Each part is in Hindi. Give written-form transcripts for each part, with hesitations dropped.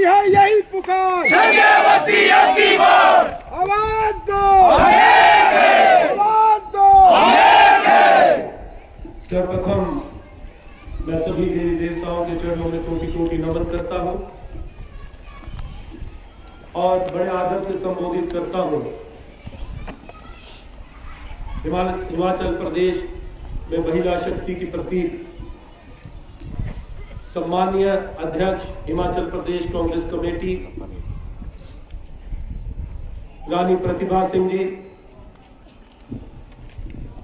है यही पुकार, की बार आवाज दो, आवाज दो। सर्वप्रथम मैं सभी देवी देवताओं के चरणों में कोटि कोटि नमन करता हूं और बड़े आदर से संबोधित करता हूं। हिमाचल प्रदेश में महिला शक्ति की प्रतीक सम्मानीय अध्यक्ष हिमाचल प्रदेश कांग्रेस कमेटी रानी प्रतिभा सिंह जी,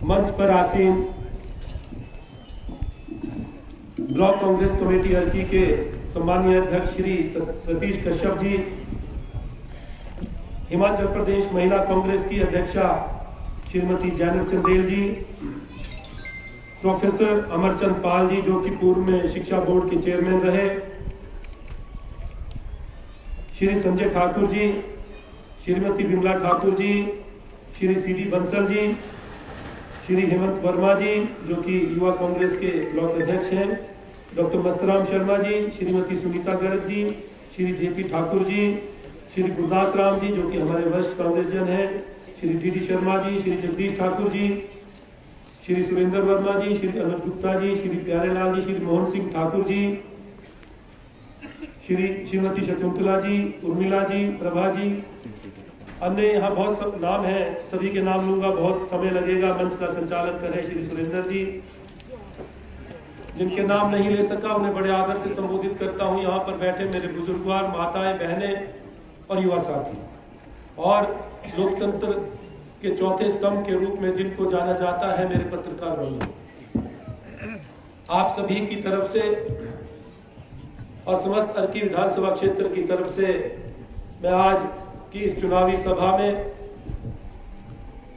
मंच पर आसीन ब्लॉक कांग्रेस कमेटी हल्की के सम्मानीय अध्यक्ष श्री सतीश कश्यप जी, हिमाचल प्रदेश महिला कांग्रेस की अध्यक्षा श्रीमती जैनब चंदेल जी, प्रोफेसर अमरचंद पाल जी जो कि पूर्व में शिक्षा बोर्ड के चेयरमैन रहे, श्री संजय ठाकुर जी, श्रीमती बिमला ठाकुर जी, श्री सीडी बंसल जी, श्री हेमंत वर्मा जी जो कि युवा कांग्रेस के ब्लॉक अध्यक्ष हैं, डॉक्टर मस्तराम शर्मा जी, श्रीमती सुनीता गर्ग जी, श्री जेपी ठाकुर जी, श्री गुरदास राम जी जो कि हमारे वरिष्ठ कांग्रेस जन हैं, श्री डी शर्मा जी, श्री जगदीश ठाकुर जी, श्री सुरेंद्र वर्मा जी, श्री अनंत गुप्ता जी, श्री प्यारेलाल जी, श्री मोहन सिंह ठाकुर जी, श्रीमती शकुंतला जी, उर्मिला जी, प्रभा जी, अन्य यहाँ बहुत सब नाम है, सभी के नाम लूंगा, बहुत समय लगेगा। मंच का संचालन कर रहे श्री सुरेंद्र जी, जिनके नाम नहीं ले सका उन्हें बड़े आदर से संबोधित करता हूँ। यहाँ पर बैठे मेरे बुजुर्गवार, माताएं, बहनें और युवा साथी और लोकतंत्र के चौथे स्तंभ के रूप में जिनको जाना जाता है मेरे पत्रकार बंधु, आप सभी की तरफ से और समस्त अर्की विधानसभा क्षेत्र की तरफ से मैं आज की इस चुनावी सभा में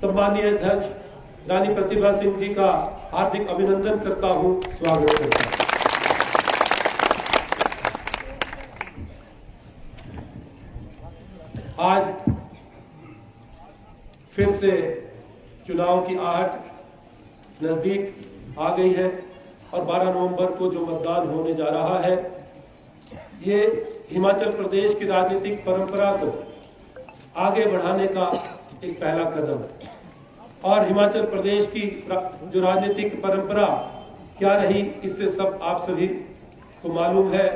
सम्मानीय अध्यक्ष रानी प्रतिभा सिंह जी का हार्दिक अभिनंदन करता हूं, स्वागत करता हूं। आज फिर से चुनाव की आहट नजदीक आ गई है और 12 नवंबर को जो मतदान होने जा रहा है, ये हिमाचल प्रदेश की राजनीतिक परंपरा को आगे बढ़ाने का एक पहला कदम है। और हिमाचल प्रदेश की जो राजनीतिक परंपरा क्या रही, इससे सब आप सभी को मालूम है,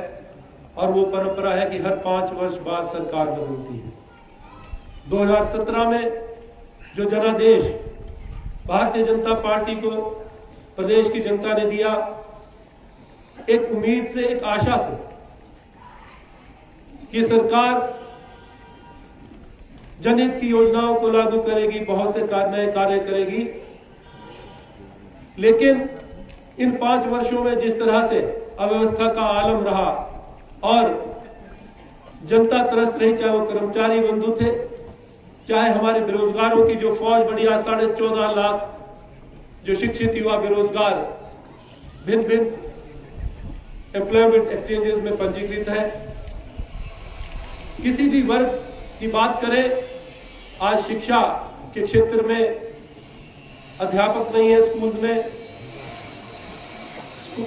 और वो परंपरा है कि हर 5 वर्ष बाद सरकार बदलती है। 2017 में जो जनादेश भारतीय जनता पार्टी को प्रदेश की जनता ने दिया, एक उम्मीद से, एक आशा से कि सरकार जनहित की योजनाओं को लागू करेगी, बहुत से नए कार्य करेगी, लेकिन इन 5 वर्षों में जिस तरह से अव्यवस्था का आलम रहा और जनता त्रस्त रही, चाहे वो कर्मचारी बंधु थे, चाहे हमारे बेरोजगारों की जो फौज बढ़ी, 14.5 लाख जो शिक्षित युवा बेरोजगार भिन्न भिन्न एम्प्लॉयमेंट एक्सचेंजेस में पंजीकृत है। किसी भी वर्ग की बात करें, आज शिक्षा के क्षेत्र में अध्यापक नहीं है स्कूल में,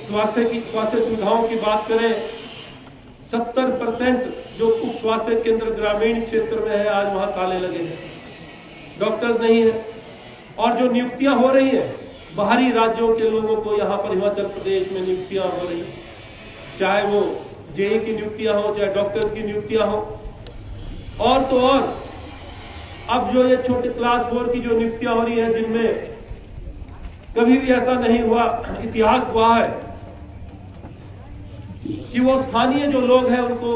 स्वास्थ्य सुविधाओं की बात करें, 70% जो उप स्वास्थ्य केंद्र ग्रामीण क्षेत्र में है, आज वहां ताले लगे हैं, डॉक्टर्स नहीं है। और जो नियुक्तियां हो रही है बाहरी राज्यों के लोगों को, यहाँ पर हिमाचल प्रदेश में नियुक्तियां हो रही, चाहे वो जेई की नियुक्तियां हो, चाहे डॉक्टर्स की नियुक्तियां हो, और तो और अब जो ये छोटे क्लास 4 की जो नियुक्तियां हो रही है, जिनमें कभी भी ऐसा नहीं हुआ, इतिहास गवाह है कि वो स्थानीय जो लोग हैं उनको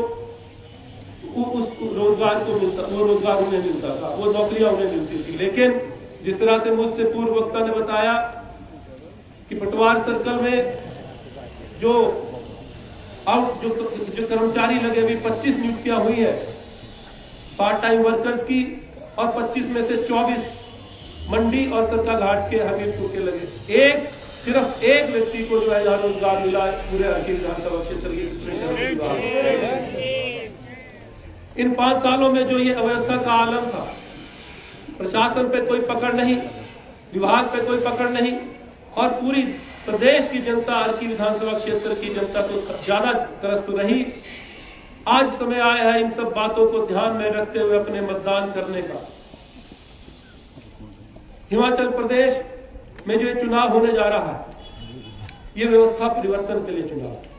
उस रोजगार को मिलता, वो रोजगार उन्हें मिलता था, वो नौकरियां उन्हें मिलती थी। लेकिन जिस तरह से मुझसे पूर्व वक्ता ने बताया कि पटवार सर्कल में जो कर्मचारी लगे हुए 25 नियुक्तियां हुई है पार्ट टाइम वर्कर्स की, और 25 में से 24 मंडी और सरका घाट के हमीरपुर के लगे। सिर्फ एक व्यक्ति को जो है यहाँ रोजगार मिला है पूरे अर्की विधानसभा क्षेत्र की। इन 5 सालों में जो ये अव्यवस्था का आलम था, प्रशासन पे कोई पकड़ नहीं, विभाग पे कोई पकड़ नहीं, और पूरी प्रदेश की जनता, अर्की विधानसभा क्षेत्र की जनता तो ज्यादा त्रस्त रही आज समय आया है इन सब बातों को ध्यान में रखते हुए अपने मतदान करने का। हिमाचल प्रदेश में जो चुनाव होने जा रहा है, ये व्यवस्था परिवर्तन के लिए चुनाव है।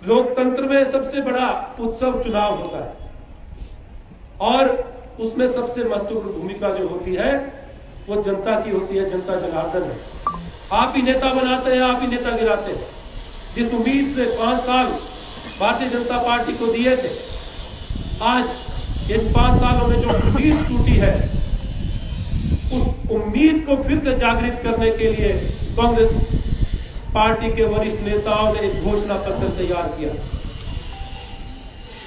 लोकतंत्र में सबसे बड़ा उत्सव चुनाव होता है और उसमें सबसे महत्वपूर्ण भूमिका जो होती है वो जनता की होती है। जनता जनार्दन है। आप ही नेता बनाते हैं, आप ही नेता गिराते हैं। जिस उम्मीद से 5 साल भारतीय जनता पार्टी को दिए थे, आज इन 5 सालों में जो उम्मीद टूटी है, उस उम्मीद को फिर से जागृत करने के लिए कांग्रेस पार्टी के वरिष्ठ नेताओं ने एक घोषणा पत्र तैयार किया,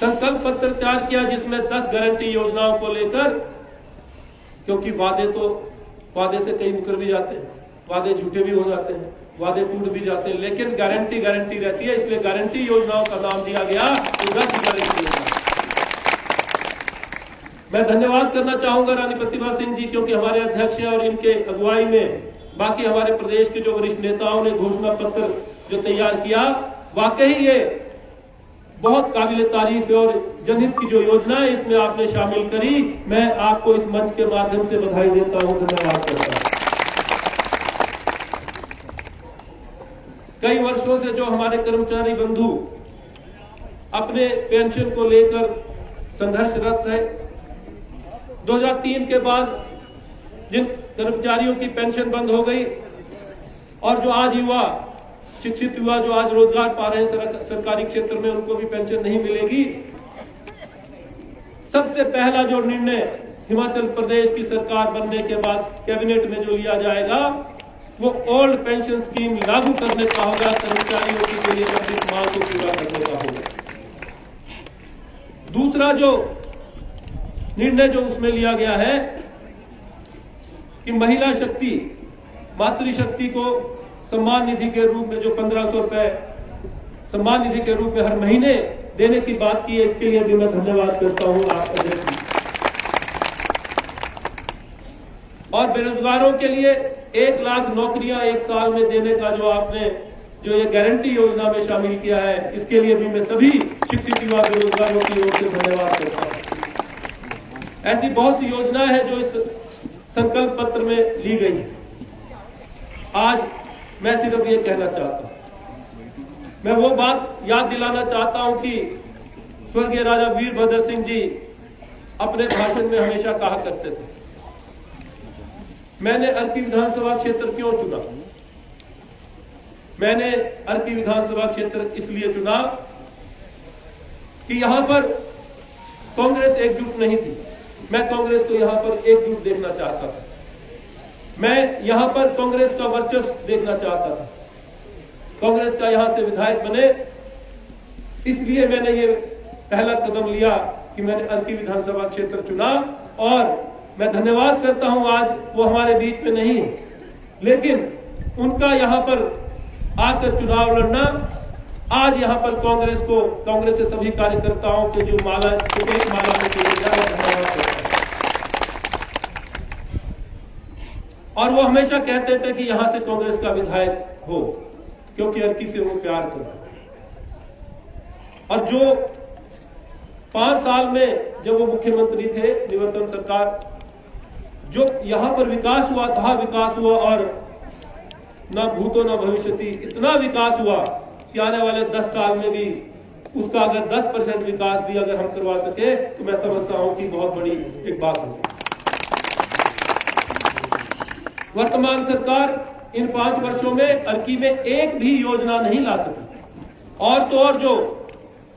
संकल्प पत्र तैयार किया, जिसमें 10 गारंटी योजनाओं को लेकर, क्योंकि वादे से कई मुकर भी जाते हैं, वादे झूठे भी हो जाते हैं, वादे टूट भी जाते हैं, लेकिन गारंटी रहती है। इसलिए गारंटी योजनाओं का नाम दिया गया 10 गारंटी योजना। मैं धन्यवाद करना चाहूंगा रानी प्रतिभा सिंह जी, क्योंकि हमारे अध्यक्ष हैं और इनके अगुवाई में बाकी हमारे प्रदेश के जो वरिष्ठ नेताओं ने घोषणा पत्र जो तैयार किया, वाकई ये बहुत काबिल तारीफ है और जनहित की जो योजना है इसमें आपने शामिल करी। मैं आपको इस मंच के माध्यम से बधाई देता हूं, धन्यवाद करता हूं। कई वर्षों से जो हमारे कर्मचारी बंधु अपने पेंशन को लेकर संघर्षरत है, 2003 के बाद जिन कर्मचारियों की पेंशन बंद हो गई और जो आज शिक्षित युवा जो आज रोजगार पा रहे हैं सरकारी क्षेत्र में, उनको भी पेंशन नहीं मिलेगी। सबसे पहला जो निर्णय हिमाचल प्रदेश की सरकार बनने के बाद कैबिनेट में जो लिया जाएगा, वो ओल्ड पेंशन स्कीम लागू करने का होगा, कर्मचारियों के लिए लंबित मांग को पूरा करने का होगा। दूसरा जो निर्णय जो उसमें लिया गया है कि महिला शक्ति, मातृशक्ति को सम्मान निधि के रूप में जो 1500 रुपए सम्मान निधि के रूप में हर महीने देने की बात की है, इसके लिए भी मैं धन्यवाद करता हूं आपका। और बेरोजगारों के लिए 1 लाख नौकरियां 1 साल में देने का जो आपने जो ये गारंटी योजना में शामिल किया है, इसके लिए भी मैं सभी शिक्षित युवा बेरोजगारों की ओर से धन्यवाद करता हूं। ऐसी बहुत सी योजनाएं हैं जो इस संकल्प पत्र में ली गई है। आज मैं सिर्फ ये कहना चाहता हूं, मैं वो बात याद दिलाना चाहता हूं कि स्वर्गीय राजा वीरभद्र सिंह जी अपने भाषण में हमेशा कहा करते थे, मैंने अर्की विधानसभा क्षेत्र क्यों चुना? मैंने अर्की विधानसभा क्षेत्र इसलिए चुना कि यहां पर कांग्रेस एकजुट नहीं थी। मैं कांग्रेस को यहां पर एकजुट देखना चाहता था। मैं यहां पर कांग्रेस का वर्चस्व देखना चाहता था। कांग्रेस का यहां से विधायक बने, इसलिए मैंने ये पहला कदम लिया कि मैंने अर्की विधानसभा क्षेत्र चुना। और मैं धन्यवाद करता हूं, आज वो हमारे बीच में नहीं है, लेकिन उनका यहां पर आकर चुनाव लड़ना, आज यहां पर कांग्रेस के सभी कार्यकर्ताओं के जो एक माला में धन्यवाद करता हूं। और वो हमेशा कहते थे कि यहां से कांग्रेस का विधायक हो, क्योंकि अर्की से वो प्यार करते। और जो 5 साल में जब वो मुख्यमंत्री थे, निवर्तन सरकार, जो यहां पर विकास हुआ और ना भूतो ना भविष्यति, इतना विकास हुआ कि आने वाले 10 साल में भी उसका अगर 10% विकास भी अगर हम करवा सके तो मैं समझता हूं कि बहुत बड़ी एक बात होगी। वर्तमान सरकार इन 5 वर्षों में अर्की में एक भी योजना नहीं ला सकी। और तो और जो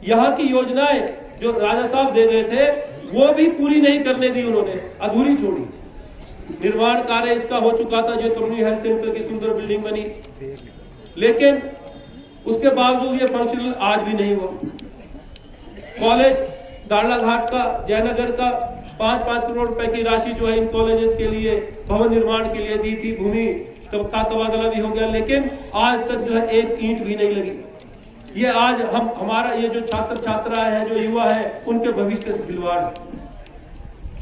यहां की योजनाएं जो राजा साहब दे गए थे, वो भी पूरी नहीं करने दी, उन्होंने अधूरी छोड़ी। निर्माण कार्य इसका हो चुका था, जो तमनी हेल्थ सेंटर की सुंदर बिल्डिंग बनी, लेकिन उसके बावजूद ये फंक्शनल आज भी नहीं हुआ। कॉलेज दाड़ला घाट का, जयनगर का 5-5 करोड़ रुपए की राशि जो है इन कॉलेजेस के लिए भवन निर्माण के लिए दी थी। भूमि का तबादला भी हो गया, लेकिन आज तक जो है एक ईंट भी नहीं लगी। ये आज हमारा ये जो छात्र छात्राएं हैं, जो युवा है, उनके भविष्य से खिलवाड़।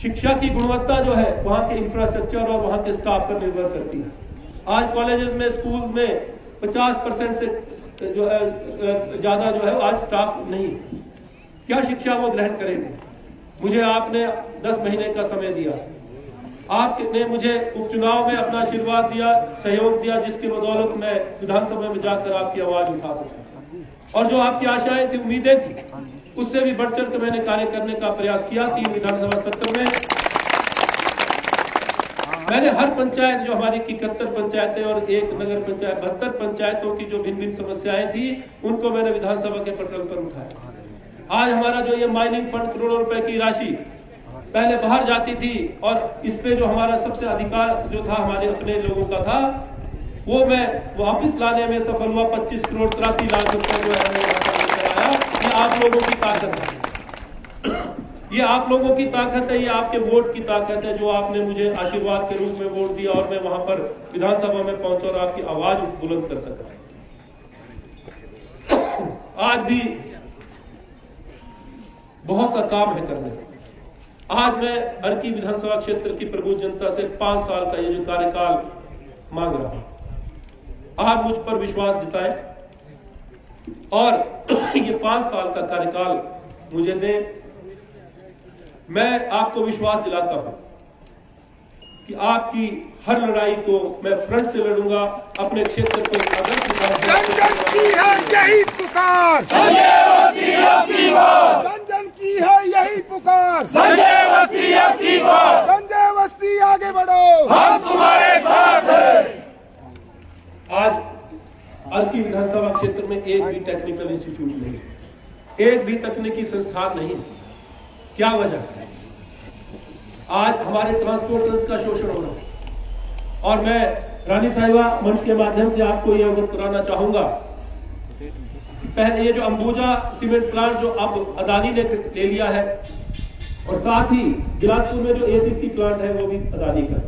शिक्षा की गुणवत्ता जो है वहां के इंफ्रास्ट्रक्चर और वहां के स्टाफ पर निर्भर करती है। आज कॉलेजेस में, स्कूल में 50% से जो है ज्यादा जो है आज स्टाफ नहीं, क्या शिक्षा वो ग्रहण करेंगे? मुझे आपने 10 महीने का समय दिया, आपने मुझे उपचुनाव में अपना आशीर्वाद दिया, सहयोग दिया, जिसके बदौलत मैं विधानसभा में जाकर आपकी आवाज उठा सका। और जो आपकी आशाएं थी, उम्मीदें थी, उससे भी बढ़ चढ़ कर मैंने कार्य करने का प्रयास किया। 3 विधानसभा सत्र में मैंने हर पंचायत, जो हमारी 71 पंचायतें और 1 नगर पंचायत, 72 पंचायतों की जो भिन्न भिन्न समस्याएं थी, उनको मैंने विधानसभा के पटल पर उठाया। आज हमारा जो ये माइनिंग फंड करोड़ों रुपए की राशि पहले बाहर जाती थी, और इस पे जो हमारा सबसे अधिकार जो था हमारे अपने लोगों का था, वो मैं वापस लाने में सफल हुआ। 25 करोड़ 83 लाख रुपए जो है, ये आप लोगों की ताकत है, ये आप लोगों की ताकत है, ये आपके वोट की ताकत है, जो आपने मुझे आशीर्वाद के रूप में वोट दिया और मैं वहां पर विधानसभा में पहुंचा और आपकी आवाज बुलंद कर सका। आज भी बहुत सा काम है करने। आज मैं अर्की विधानसभा क्षेत्र की प्रबुद्ध जनता से 5 साल का ये जो कार्यकाल मांग रहा हूं। आप मुझ पर विश्वास जताएं और ये 5 साल का कार्यकाल मुझे दें। मैं आपको विश्वास दिलाता हूं कि आपकी हर लड़ाई को मैं फ्रंट से लड़ूंगा, अपने क्षेत्र को जन जन की है यही पुकार, संजय अवस्थी अब की बार, जन जन की है यही पुकार, संजय अवस्थी अब की बार, संजय अवस्थी आगे बढ़ो, हम तुम्हारे साथ हैं। आज अर्की विधानसभा क्षेत्र में एक भी टेक्निकल इंस्टीट्यूट नहीं, एक भी तकनीकी संस्थान नहीं। क्या वजह है? आज हमारे ट्रांसपोर्टर्स का शोषण हो रहा है, और मैं रानी साहिबा मंच के माध्यम से आपको ये अवगत कराना चाहूंगा। पहले ये जो अंबुजा सीमेंट प्लांट जो अब अदानी ने ले लिया है, और साथ ही बिलासपुर में जो एसीसी प्लांट है वो भी अदानी का,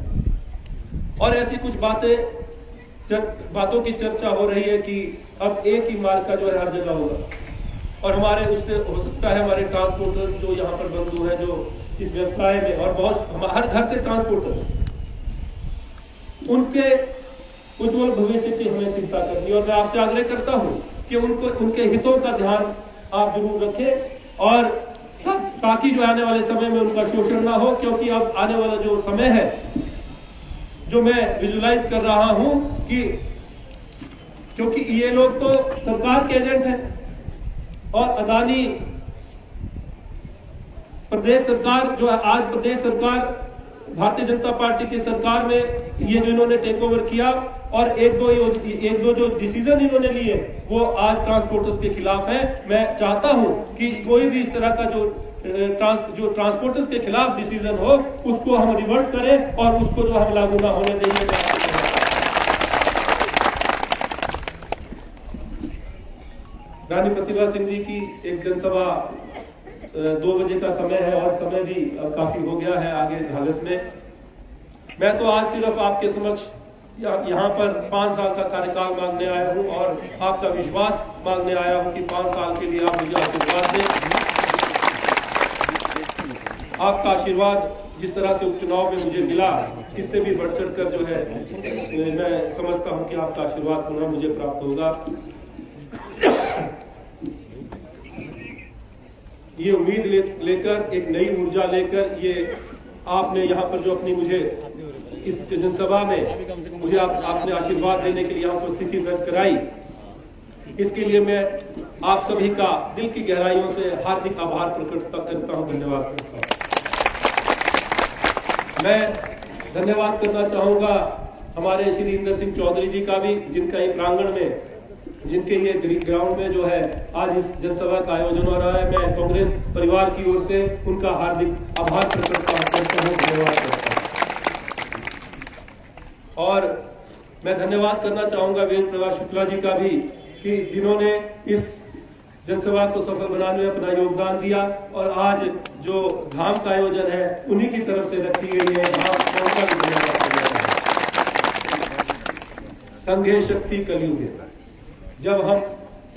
और ऐसी कुछ बातों की चर्चा हो रही है कि अब एक ही मार्का जो है हर जगह होगा, और हमारे उससे हो सकता है हमारे ट्रांसपोर्टर जो यहाँ पर बंधु है, जो इस व्यवसाय में, और बहुत हर घर से ट्रांसपोर्टर, उनके उज्जवल भविष्य की हमें चिंता करनी। और मैं आपसे आग्रह करता हूं कि उनके हितों का ध्यान आप जरूर रखें, और ताकि जो आने वाले समय में उनका शोषण ना हो। क्योंकि अब आने वाला जो समय है, जो मैं विजुलाइज कर रहा हूं कि क्योंकि ये लोग तो सरकार के एजेंट हैं, और अदानी प्रदेश सरकार जो है, आज प्रदेश सरकार भारतीय जनता पार्टी की सरकार में ये जो इन्होंने टेक ओवर किया, और एक दो जो डिसीजन इन्होंने लिए वो आज ट्रांसपोर्टर्स के खिलाफ है। मैं चाहता हूं कि कोई भी इस तरह का जो ट्रांसपोर्टर्स के खिलाफ डिसीजन हो, उसको हम रिवर्ट करें और उसको जो हम लागू ना होने देंगे। रानी प्रतिभा सिंह जी की एक जनसभा 2 बजे का समय है, और समय भी काफी हो गया है आगे झालस में। मैं तो आज सिर्फ आपके समक्ष यहाँ पर 5 साल का कार्यकाल मांगने आया हूँ, और आपका विश्वास मांगने आया हूँ कि 5 साल के लिए आप मुझे आशीर्वाद दें। आपका आशीर्वाद जिस तरह से उपचुनाव में मुझे मिला, इससे भी बढ़ चढ़ कर जो है मैं समझता हूँ कि आपका आशीर्वाद पुनः मुझे प्राप्त होगा। ये उम्मीद लेकर, एक नई ऊर्जा लेकर, ये आपने यहाँ पर जो अपनी मुझे इस जनसभा में मुझे आपने आशीर्वाद देने के लिए यहाँ उपस्थिति दर्ज कराई, इसके लिए मैं आप सभी का दिल की गहराइयों से हार्दिक आभार प्रकट करता हूँ, धन्यवाद करता हूँ। मैं धन्यवाद करना चाहूंगा हमारे श्री इंदर सिंह चौधरी जी का भी, जिनका ये प्रांगण में, जिनके ये ग्राउंड में जो है आज इस जनसभा का आयोजन हो रहा है। मैं कांग्रेस परिवार की ओर से उनका हार्दिक आभार प्रकट करता हूं, धन्यवाद करता हूं। और मैं धन्यवाद करना चाहूंगा वेद प्रकाश शुक्ला जी का भी, कि जिन्होंने इस जनसभा को सफल बनाने में अपना योगदान दिया, और आज जो धाम का आयोजन है उन्हीं की तरफ से रखी गई है। संघे शक्ति कलयुगे, जब हम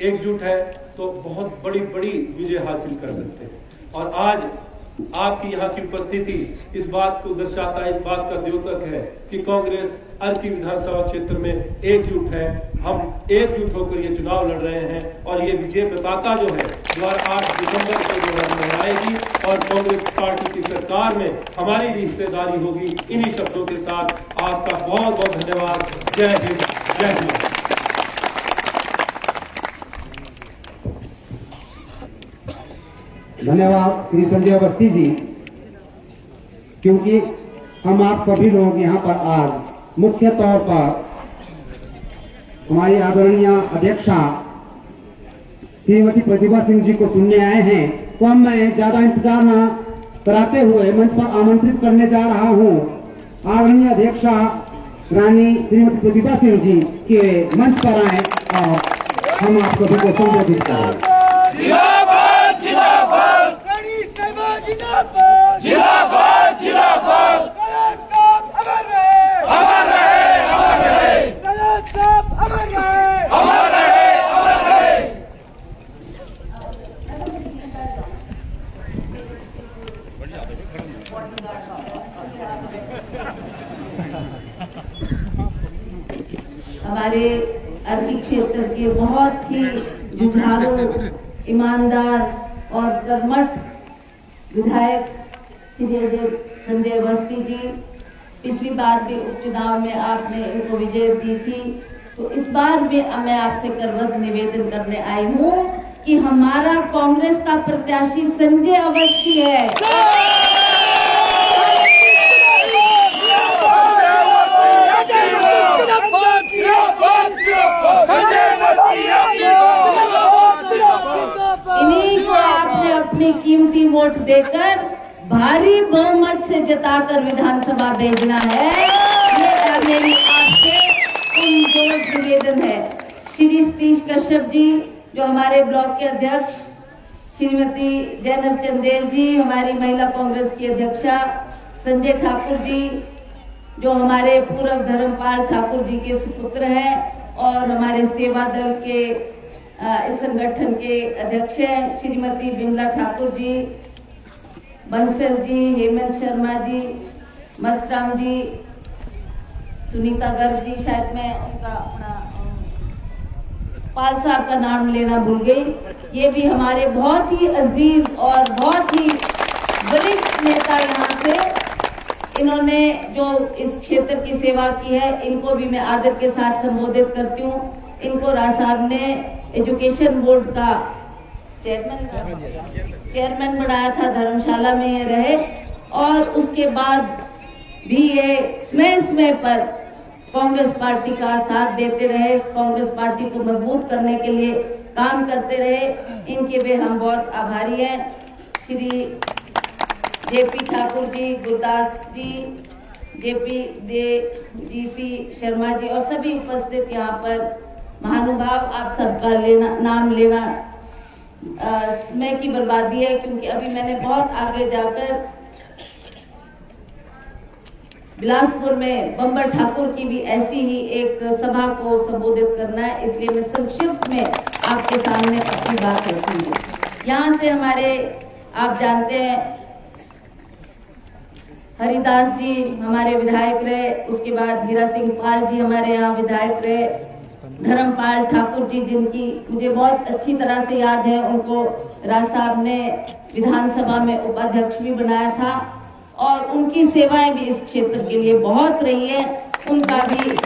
एकजुट हैं तो बहुत बड़ी बड़ी विजय हासिल कर सकते हैं। और आज आपकी यहाँ की उपस्थिति इस बात को दर्शाता है, इस बात का द्योतक है कि कांग्रेस अर्की विधानसभा क्षेत्र में एकजुट है। हम एकजुट होकर ये चुनाव लड़ रहे हैं और ये विजय पताका जो है 8 दिसंबर को जो है लहराएगी और कांग्रेस पार्टी की सरकार में हमारी भी हिस्सेदारी होगी। इन्हीं शब्दों के साथ आपका बहुत बहुत धन्यवाद। जय हिंद, जय हिंद। धन्यवाद श्री संजय अवस्थी जी, क्योंकि हम आप सभी लोग यहाँ पर आज मुख्य तौर पर हमारी आदरणीय अध्यक्षा श्रीमती प्रतिभा सिंह जी को सुनने आए हैं, तो हम मैं ज्यादा इंतजार न कराते हुए मंच पर आमंत्रित करने जा रहा हूँ आदरणीय अध्यक्षा रानी श्रीमती प्रतिभा सिंह जी के मंच पर आए और हम आप सभी को संबोधित करें। जिंदाबाद जिंदाबाद रानी साहिबा जिंदाबाद जिंदाबाद जिंदाबाद राणा साहब अमर रहे अमर रहे अमर रहे राणा साहब अमर रहे अमर रहे अमर रहे। हमारे अर्की क्षेत्र के बहुत ही जुझारू, ईमानदार और कर्मठ विधायक श्री अजय संजय अवस्थी जी, पिछली बार भी उपचुनाव में आपने इनको विजय दी थी, तो इस बार भी मैं आपसे करवत निवेदन करने आई हूँ कि हमारा कांग्रेस का प्रत्याशी संजय अवस्थी है। इन्हीं को आपने अपनी कीमती वोट देकर भारी बहुमत से जिताकर विधानसभा भेजना है। ये मेरी आपसे पुरजोर निवेदन है। श्री सतीश कश्यप जी जो हमारे ब्लॉक के अध्यक्ष, श्रीमती जैनब चंदेल जी हमारी महिला कांग्रेस की अध्यक्षा, संजय ठाकुर जी जो हमारे पूर्व धर्मपाल ठाकुर जी के सुपुत्र हैं और हमारे सेवा दल के इस संगठन के अध्यक्ष हैं, श्रीमती बिमला ठाकुर जी, बंसल जी, हेमंत शर्मा जी, मस्तराम जी, सुनीता गर्ग जी, शायद मैं उनका अपना पाल साहब का नाम लेना भूल गई। ये भी हमारे बहुत ही अजीज और बहुत ही वरिष्ठ नेता यहाँ से, इन्होंने जो इस क्षेत्र की सेवा की है, इनको भी मैं आदर के साथ संबोधित करती हूँ। इनको राज साहब ने एजुकेशन बोर्ड का चेयरमैन बनाया था, धर्मशाला में ये रहे और उसके बाद भी ये समय पर कांग्रेस पार्टी का साथ देते रहे, कांग्रेस पार्टी को मजबूत करने के लिए काम करते रहे। इनके भी हम बहुत आभारी हैं। Shri JP Thakur ji, Gurdas ji, JP GC Sharma ji और सभी उपस्थित यहाँ पर महानुभाव, आप सबका नाम लेना समय की बर्बादी है, क्योंकि अभी मैंने बहुत आगे जाकर बिलासपुर में बम्बर ठाकुर की भी ऐसी ही एक सभा को संबोधित करना है, इसलिए मैं संक्षिप्त में आपके सामने अपनी बात रखूंगी। यहाँ से हमारे आप जानते हैं हरिदास जी हमारे विधायक रहे, उसके बाद हीरा सिंह पाल जी हमारे यहाँ विधायक रहे, धर्मपाल ठाकुर जी जिनकी मुझे बहुत अच्छी तरह से याद है, उनको राज साहब ने विधानसभा में उपाध्यक्ष भी बनाया था और उनकी सेवाएं भी इस क्षेत्र के लिए बहुत रही है। उनका भी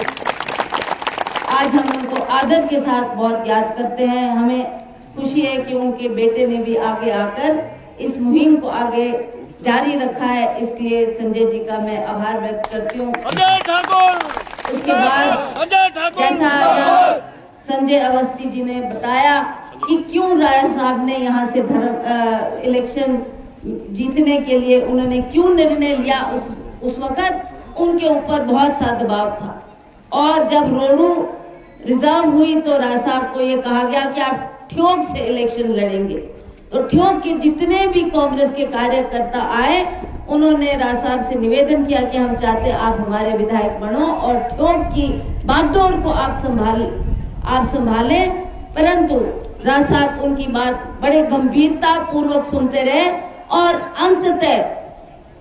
आज हम उनको आदर के साथ बहुत याद करते हैं। हमें खुशी है कि उनके बेटे ने भी आगे आकर इस मुहिम को आगे जारी रखा है, इसलिए संजय जी का मैं आभार व्यक्त करती हूँ। उसके बाद जैसा संजय अवस्थी जी ने बताया कि क्यों राय साहब ने यहाँ से इलेक्शन जीतने के लिए उन्होंने क्यों निर्णय लिया, उस वक्त उनके ऊपर बहुत सा दबाव था और जब रोडू रिजर्व हुई तो राय साहब को ये कहा गया कि आप ठोक से इलेक्शन लड़ेंगे। तो ठोक के जितने भी कांग्रेस के कार्यकर्ता आए, उन्होंने राज साहब से निवेदन किया कि हम चाहते हैं आप हमारे विधायक बनो और ठोक की बागडोर को आप संभालें। परंतु राज साहब उनकी बात बड़े गंभीरता पूर्वक सुनते रहे और अंततः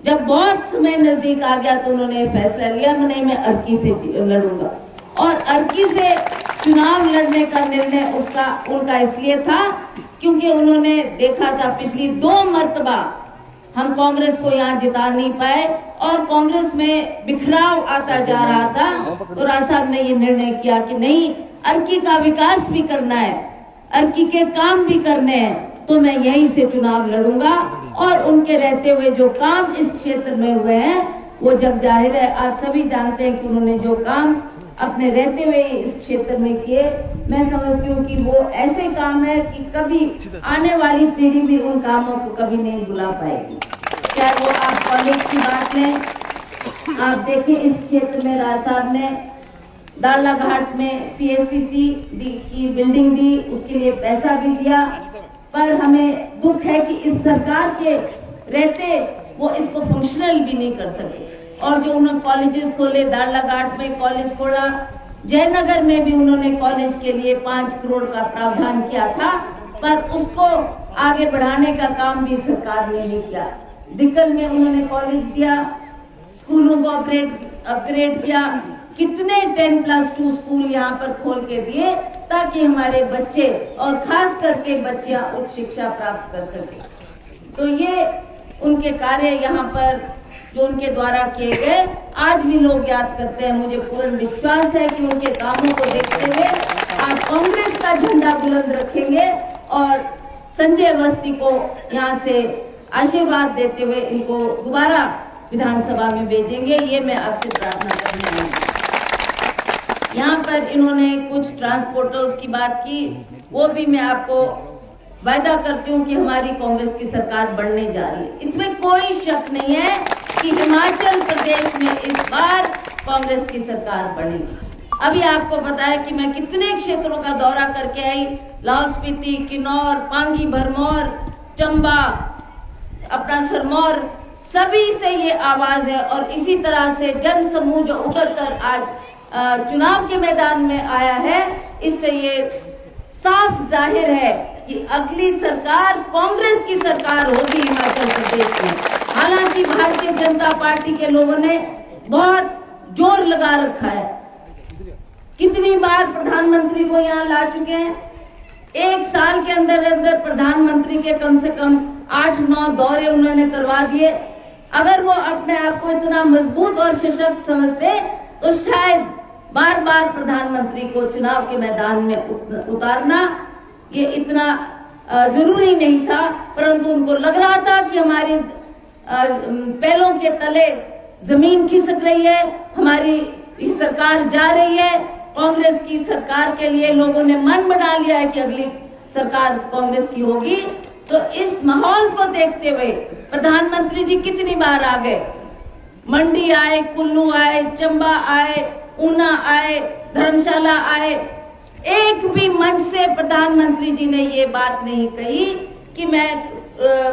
जब बहुत समय नजदीक आ गया तो उन्होंने फैसला लिया नहीं, मैं अर्की से लड़ूंगा। और अर्की से चुनाव लड़ने का निर्णय उनका इसलिए था क्योंकि उन्होंने देखा था पिछली 2 मर्तबा हम कांग्रेस को यहाँ जिता नहीं पाए और कांग्रेस में बिखराव आता जा रहा था। तो राज साहब ने ये निर्णय किया कि नहीं, अर्की का विकास भी करना है, अर्की के काम भी करने हैं, तो मैं यहीं से चुनाव लड़ूंगा। और उनके रहते हुए जो काम इस क्षेत्र में हुए हैं वो जग जाहिर है, आप सभी जानते हैं कि उन्होंने जो काम अपने रहते हुए इस क्षेत्र में किए, मैं समझती हूँ कि वो ऐसे काम है कि कभी आने वाली पीढ़ी भी उन कामों को कभी नहीं भुला पाएगी। चाहे वो आप कॉलेज की बात लें, आप देखें इस क्षेत्र में राज साहब ने दाड़ला घाट में CSCC की बिल्डिंग दी, उसके लिए पैसा भी दिया, पर हमें दुख है कि इस सरकार के रहते वो इसको फंक्शनल भी नहीं कर सके। और जो उन्होंने कॉलेजेस खोले, दाड़ला घाट में कॉलेज खोला, जयनगर में भी उन्होंने कॉलेज के लिए 5 करोड़ का प्रावधान किया था, पर उसको आगे बढ़ाने का काम भी सरकार ने नहीं किया। दिक्कल में उन्होंने कॉलेज दिया, स्कूलों को अपग्रेड किया, कितने 10+2 स्कूल यहाँ पर खोल के दिए ताकि हमारे बच्चे और खास करके बच्चियां उच्च शिक्षा प्राप्त कर सके। तो ये उनके कार्य यहाँ पर जो उनके द्वारा किए गए आज भी लोग याद करते हैं। मुझे पूर्ण विश्वास है कि उनके कामों को देखते हुए आप कांग्रेस का झंडा बुलंद रखेंगे और संजय अवस्थी को यहाँ से आशीर्वाद देते हुए इनको दोबारा विधानसभा में भेजेंगे, ये मैं आपसे प्रार्थना करने आई हूँ। यहाँ पर इन्होंने कुछ ट्रांसपोर्टर्स की बात की, वो भी मैं आपको वायदा करती हूँ कि हमारी कांग्रेस की सरकार बढ़ने जा रही है। इसमें कोई शक नहीं है कि हिमाचल प्रदेश में इस बार कांग्रेस की सरकार बढ़ेगी। अभी आपको पता है कि मैं कितने क्षेत्रों का दौरा करके आई, लाहौल स्पीति, किन्नौर, पांगी, भरमौर, चंबा, अपना सिरमौर, सभी से ये आवाज है। और इसी तरह से जन समूह जो उतर कर आज चुनाव के मैदान में आया है, इससे ये साफ जाहिर है कि अगली सरकार कांग्रेस की सरकार होगी हिमाचल प्रदेश में। हालांकि भारतीय जनता पार्टी के लोगों ने बहुत जोर लगा रखा है, कितनी बार प्रधानमंत्री को यहाँ ला चुके हैं, 1 साल के अंदर अंदर प्रधानमंत्री के कम से कम 8-9 दौरे उन्होंने करवा दिए। अगर वो अपने आप को इतना मजबूत और सशक्त समझते तो शायद बार बार प्रधानमंत्री को चुनाव के मैदान में उतारना ये इतना जरूरी नहीं था, परंतु उनको लग रहा था कि हमारी पैरों के तले जमीन खिसक रही है, हमारी सरकार जा रही है। कांग्रेस की सरकार के लिए लोगों ने मन बना लिया है कि अगली सरकार कांग्रेस की होगी। तो इस माहौल को देखते हुए प्रधानमंत्री जी कितनी बार आ गए, मंडी आए, कुल्लू आए, चंबा आए, ऊना आए, धर्मशाला आए, एक भी मंच से प्रधानमंत्री जी ने ये बात नहीं कही कि मैं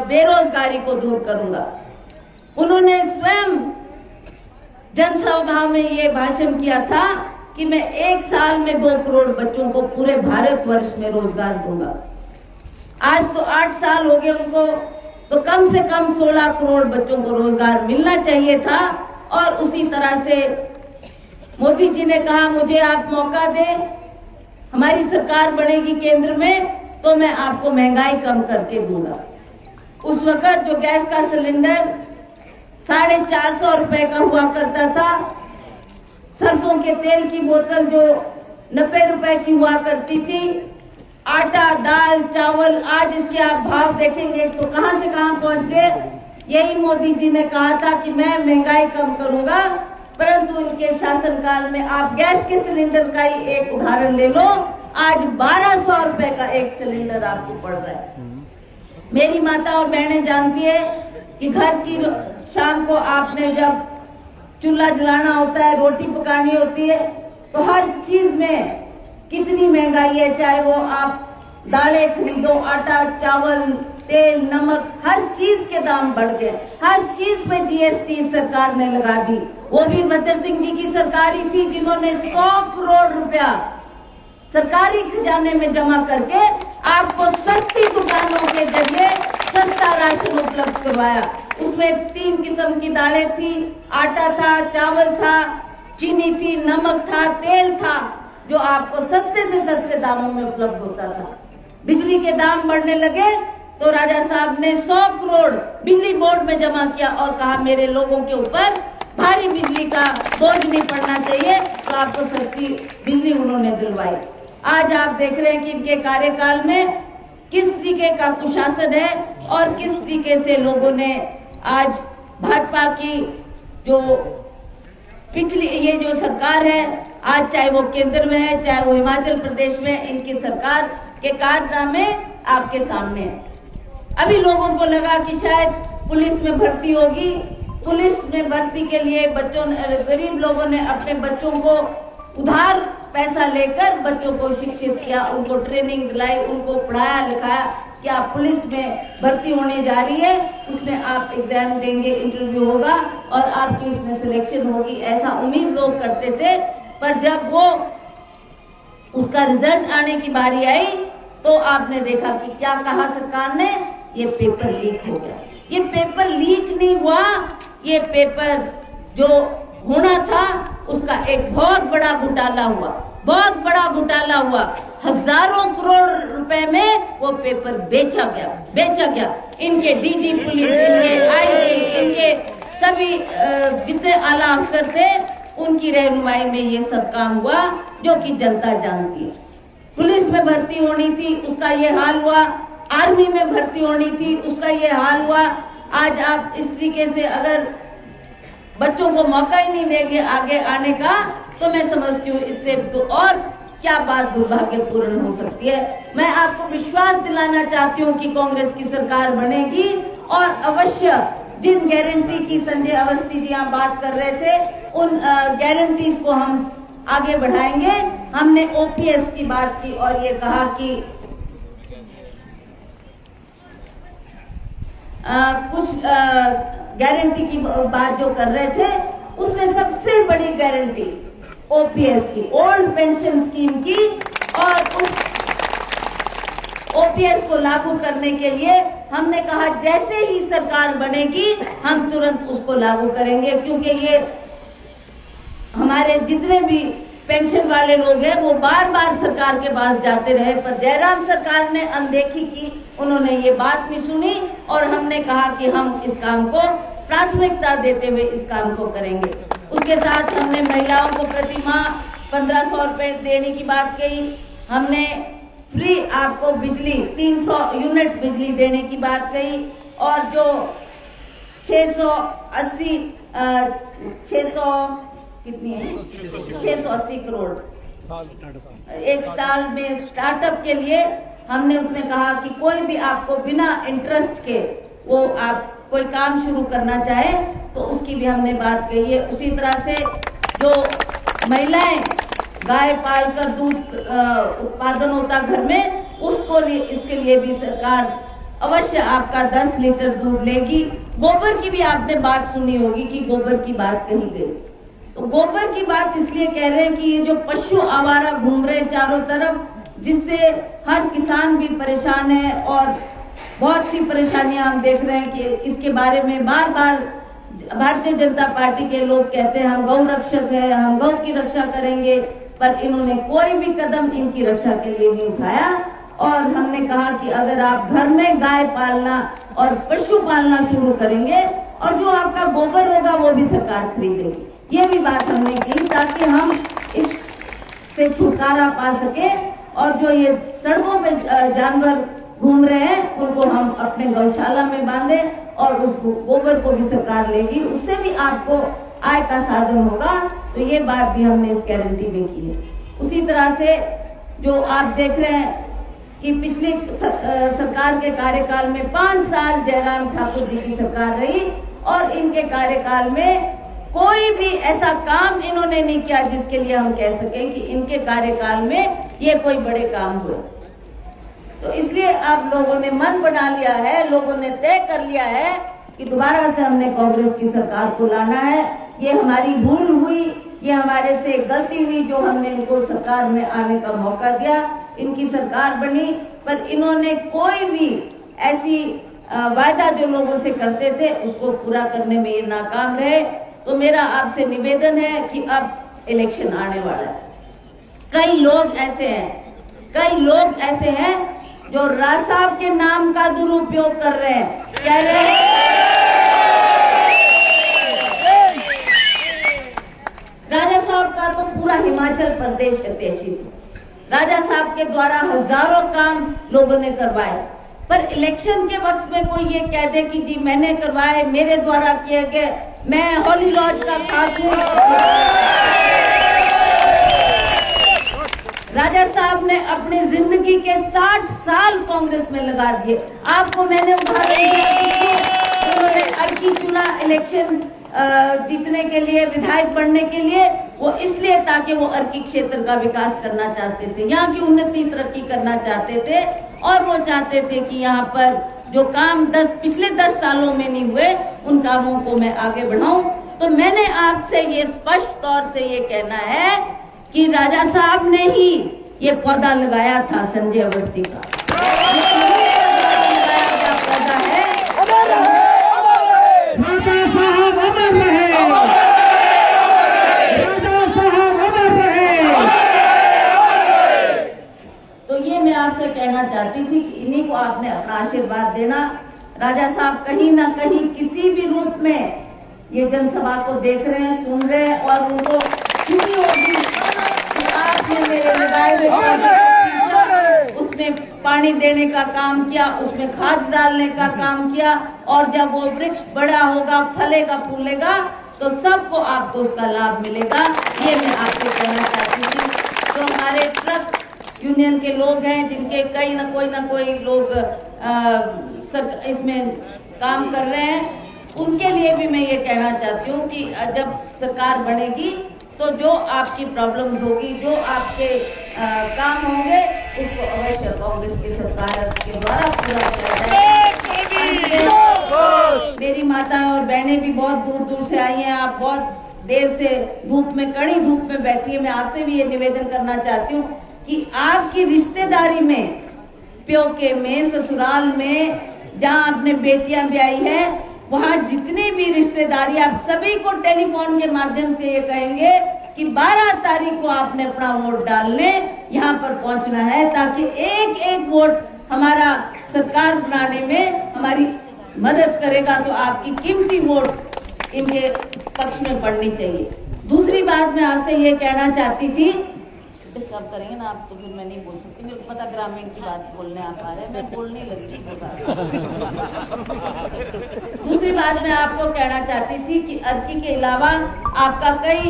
बेरोजगारी को दूर करूंगा। उन्होंने स्वयं जनसभा में ये भाषण किया था कि मैं 1 साल में 2 करोड़ बच्चों को पूरे भारतवर्ष में रोजगार दूंगा। आज तो 8 साल हो गए उनको, तो कम से कम 16 करोड़ बच्चों को रोजगार मिलना चाहिए था। और उसी तरह से मोदी जी ने कहा मुझे आप मौका दें, हमारी सरकार बनेगी केंद्र में तो मैं आपको महंगाई कम करके दूंगा। उस वक्त जो गैस का सिलेंडर 450 रुपए का हुआ करता था, सरसों के तेल की बोतल जो 90 रुपए की हुआ करती थी, आटा, दाल, चावल, आज इसके आप भाव देखेंगे तो कहां से कहां पहुंच गए। यही मोदी जी ने कहा था कि मैं महंगाई कम करूंगा, परंतु उनके शासनकाल में आप गैस के सिलेंडर का ही एक उदाहरण ले लो, आज 1200 रुपए का एक सिलेंडर आपको पड़ रहा है। मेरी माता और बहनें जानती है कि घर की शाम को आपने जब चूल्हा जलाना होता है, रोटी पकानी होती है, तो हर चीज में कितनी महंगाई है। चाहे वो आप दालें खरीदो, आटा, चावल, तेल, नमक, हर चीज के दाम बढ़ गए, हर चीज पे GST सरकार ने लगा दी। वो भी वीरभद्र सिंह जी की सरकार ही थी जिन्होंने 100 करोड़ रुपया सरकारी खजाने में जमा करके आपको सस्ती दुकानों के जरिए सस्ता राशन उपलब्ध करवाया। दिलवाया। उसमें 3 किस्म की दालें थी, आटा था, चावल था, चीनी थी, नमक था, तेल था, जो आपको सस्ते से सस्ते दामों में उपलब्ध होता था। बिजली के दाम बढ़ने लगे तो राजा साहब ने 100 करोड़ बिजली बोर्ड में जमा किया और कहा मेरे लोगों के ऊपर भारी बिजली का बोझ नहीं पड़ना चाहिए, तो आपको सस्ती बिजली उन्होंने दिलवाई। आज आप देख रहे हैं कि इनके कार्यकाल में किस तरीके का कुशासन है और किस तरीके से लोगों ने आज भाजपा की जो पिछली ये जो सरकार है, आज चाहे वो केंद्र में है चाहे वो हिमाचल प्रदेश में, इनकी सरकार के कारनामे आपके सामने है। अभी लोगों को लगा कि शायद पुलिस में भर्ती होगी, पुलिस में भर्ती के लिए गरीब लोगों ने अपने बच्चों को उधार पैसा लेकर बच्चों को शिक्षित किया, उनको ट्रेनिंग दिलाई, उनको पढ़ाया लिखाया कि आप पुलिस में भर्ती होने जा रही है, उसमें आप एग्जाम देंगे, इंटरव्यू होगा और आपकी उसमें सिलेक्शन होगी, ऐसा उम्मीद लोग करते थे। पर जब वो उसका रिजल्ट आने की बारी आई तो आपने देखा कि क्या कहा सरकार ने, ये पेपर लीक हो गया। ये पेपर लीक नहीं हुआ, ये पेपर जो होना था उसका एक बहुत बड़ा घोटाला हुआ, बहुत बड़ा घोटाला हुआ। हजारों करोड़ रुपए में वो पेपर बेचा गया। इनके डीजी पुलिस, इनके आईजी, इनके सभी जितने आला अफसर थे उनकी रहनुमाई में ये सब काम हुआ, जो कि जनता जानती है। पुलिस में भर्ती होनी थी, उसका ये हाल हुआ। आर्मी में भर्ती होनी थी, उसका ये हाल हुआ। आज आप इस तरीके से अगर बच्चों को मौका ही नहीं देंगे आगे आने का, तो मैं समझती हूँ इससे तो और क्या बात दुर्भाग्यपूर्ण हो सकती है। मैं आपको विश्वास दिलाना चाहती हूँ कि कांग्रेस की सरकार बनेगी और अवश्य जिन गारंटी की संजय अवस्थी जी यहाँ बात कर रहे थे, उन गारंटीज को हम आगे बढ़ाएंगे। हमने ओपीएस की बात की और ये कहा कि कुछ गारंटी की बात जो कर रहे थे, उसमें सबसे बड़ी गारंटी ओपीएस की, ओल्ड पेंशन स्कीम की, और उस ओपीएस को लागू करने के लिए हमने कहा जैसे ही सरकार बनेगी हम तुरंत उसको लागू करेंगे, क्योंकि ये हमारे जितने भी पेंशन वाले लोग हैं वो बार बार सरकार के पास जाते रहे, पर जयराम सरकार ने अनदेखी की, उन्होंने ये बात नहीं सुनी और हमने कहा कि हम इस काम को प्राथमिकता देते हुए इस काम को करेंगे। उसके साथ हमने महिलाओं को प्रति माह 1500 रुपए देने की बात कही, हमने फ्री आपको बिजली 300 यूनिट बिजली देने की बात कही, और जो 680 करोड़ एक साल में स्टार्टअप के लिए हमने उसमें कहा कि कोई भी आपको बिना इंटरेस्ट के वो आप कोई काम शुरू करना चाहे तो उसकी भी हमने बात कही है। उसी तरह से जो महिलाएं गाय पालकर दूध उत्पादन होता घर में, उसको इसके लिए भी सरकार अवश्य आपका 10 लीटर दूध लेगी। गोबर की भी आपने बात सुनी होगी कि गोबर की बात कही गई, तो गोबर की बात इसलिए कह रहे हैं कि ये जो पशु आवारा घूम रहे चारों तरफ, जिससे हर किसान भी परेशान है और बहुत सी परेशानियां हम देख रहे हैं कि इसके बारे में बार बार भारतीय जनता पार्टी के लोग कहते हैं हम गौ रक्षक है, हम गौ की रक्षा करेंगे, पर इन्होंने कोई भी कदम इनकी रक्षा के लिए नहीं उठाया। और हमने कहा कि अगर आप घर में गाय पालना और पशु पालना शुरू करेंगे और जो आपका गोबर होगा वो भी सरकार खरीदेगी, ये भी बात हमने की ताकि हम इससे छुटकारा पा सके। और जो ये सड़कों पे जानवर घूम रहे हैं उनको हम अपने गौशाला में बांधे और उस गोबर को भी सरकार लेगी, उससे भी आपको आय का साधन होगा। तो ये बात भी हमने इस गारंटी में की है। उसी तरह से जो आप देख रहे हैं कि पिछली सरकार के कार्यकाल में 5 साल जयराम ठाकुर जी की सरकार रही और इनके कार्यकाल में कोई भी ऐसा काम इन्होंने नहीं किया जिसके लिए हम कह सकें कि इनके कार्यकाल में ये कोई बड़े काम हुए। तो इसलिए आप लोगों ने मन बना लिया है, लोगों ने तय कर लिया है कि दोबारा से हमने कांग्रेस की सरकार को लाना है। ये हमारी भूल हुई, ये हमारे से गलती हुई जो हमने इनको सरकार में आने का मौका दिया। इनकी सरकार बनी पर इन्होंने कोई भी ऐसी वायदा जो लोगों से करते थे उसको पूरा करने में ये नाकाम रहे। तो मेरा आपसे निवेदन है कि अब इलेक्शन आने वाला है। कई लोग ऐसे हैं जो राज साहब के नाम का दुरुपयोग कर रहे हैं, कह रहे हैं राजा साहब का तो पूरा हिमाचल प्रदेश अत्याचारित। राजा साहब के द्वारा हजारों काम लोगों ने करवाए, पर इलेक्शन के वक्त में कोई ये कह दे कि जी मैंने करवाए, मेरे द्वारा किए गए, मैं हॉली लॉज का खास हूं। राजा साहब ने अपनी जिंदगी के 60 साल कांग्रेस में लगा दिए। आपको मैंने उदाहरण दिया, उन्होंने अर्की चुना इलेक्शन जीतने के लिए, विधायक बनने के लिए, वो इसलिए ताकि वो अर्की क्षेत्र का विकास करना चाहते थे, यहाँ की उन्नति तरक्की करना चाहते थे, और वो चाहते थे कि यहाँ पर जो काम पिछले 10 सालों में नहीं हुए उन कामों को मैं आगे बढ़ाऊं। तो मैंने आपसे ये स्पष्ट तौर से ये कहना है कि राजा साहब ने ही ये पौधा लगाया था संजय अवस्थी का। लगाया पौधा है, राजा साहब अमर रहे, राजा साहब अमर रहे। तो ये मैं आपसे कहना चाहती थी कि इन्हीं को आपने अपना आशीर्वाद देना। राजा साहब कहीं ना कहीं किसी भी रूप में ये जनसभा को देख रहे हैं, सुन रहे हैं, और उनको खुशी होगी कि आपने मेरे लगाए हुए उसमें पानी देने का काम किया, उसमें खाद डालने का काम किया, और जब वो वृक्ष बड़ा होगा, फलेगा, फूलेगा, तो सबको आपको उसका लाभ मिलेगा। ये मैं आपसे कहना चाहती थी। तो हमारे ट्रक यूनियन के लोग हैं, जिनके कई ना कोई लोग इसमें काम कर रहे हैं, उनके लिए भी मैं ये कहना चाहती हूँ कि जब सरकार बनेगी तो जो आपकी प्रॉब्लम्स होगी, जो आपके काम होंगे, उसको अवश्य कांग्रेस की सरकार के द्वारा पूरा किया जाएगा। मेरी माताएं और बहनें भी बहुत दूर दूर से आई हैं, आप बहुत देर से धूप में, कड़ी धूप में बैठी है। मैं आपसे भी ये निवेदन करना चाहती हूँ कि आपकी रिश्तेदारी में, प्योके में, ससुराल में, जहाँ आपने बेटियां भी आई हैं, वहाँ जितनी भी रिश्तेदारी, आप सभी को टेलीफोन के माध्यम से ये कहेंगे कि 12 तारीख को आपने अपना वोट डालने यहाँ पर पहुंचना है, ताकि एक एक वोट हमारा सरकार बनाने में हमारी मदद करेगा। तो आपकी कीमती वोट इनके पक्ष में पड़नी चाहिए। दूसरी बात मैं आपसे ये कहना चाहती थी, डिस्टर्ब करेंगे ना आप तो फिर मैं नहीं बोल सकती, मेरे को पता ग्रामीण की बात बोलने आप आ रहे हैं, मैं बोलने लगी। दूसरी बात मैं आपको कहना चाहती थी कि अर्की के अलावा आपका कई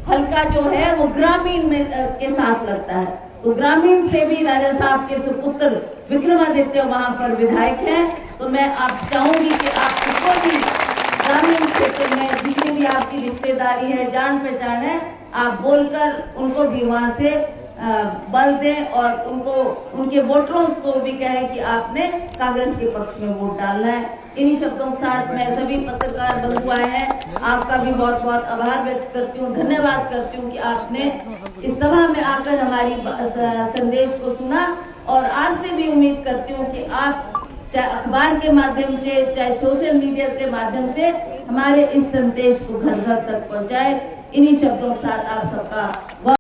हल्का जो है वो ग्रामीण में के साथ लगता है, तो ग्रामीण से भी राजा साहब के सुपुत्र विक्रमादित्य वहां पर विधायक हैं। तो मैं आप चाहूंगी कि आप उसको भी ग्रामीण क्षेत्र में जितनी भी आपकी रिश्तेदारी है, जान पहचान है, आप बोलकर उनको भी वहां से बल दें, और उनको, उनके वोटरों को भी कहें कि आपने कांग्रेस के पक्ष में वोट डालना है। इन्हीं शब्दों के साथ मैं सभी पत्रकार बंधु आए हैं, आपका भी बहुत बहुत आभार व्यक्त करती हूँ, धन्यवाद करती हूँ कि आपने इस सभा में आकर हमारी संदेश को सुना, और आपसे भी उम्मीद करती हूँ कि आप चाहे अखबार के माध्यम से, चाहे सोशल मीडिया के माध्यम से हमारे इस संदेश को घर घर तक पहुँचाए। इन्हीं शब्दों के साथ आप सबका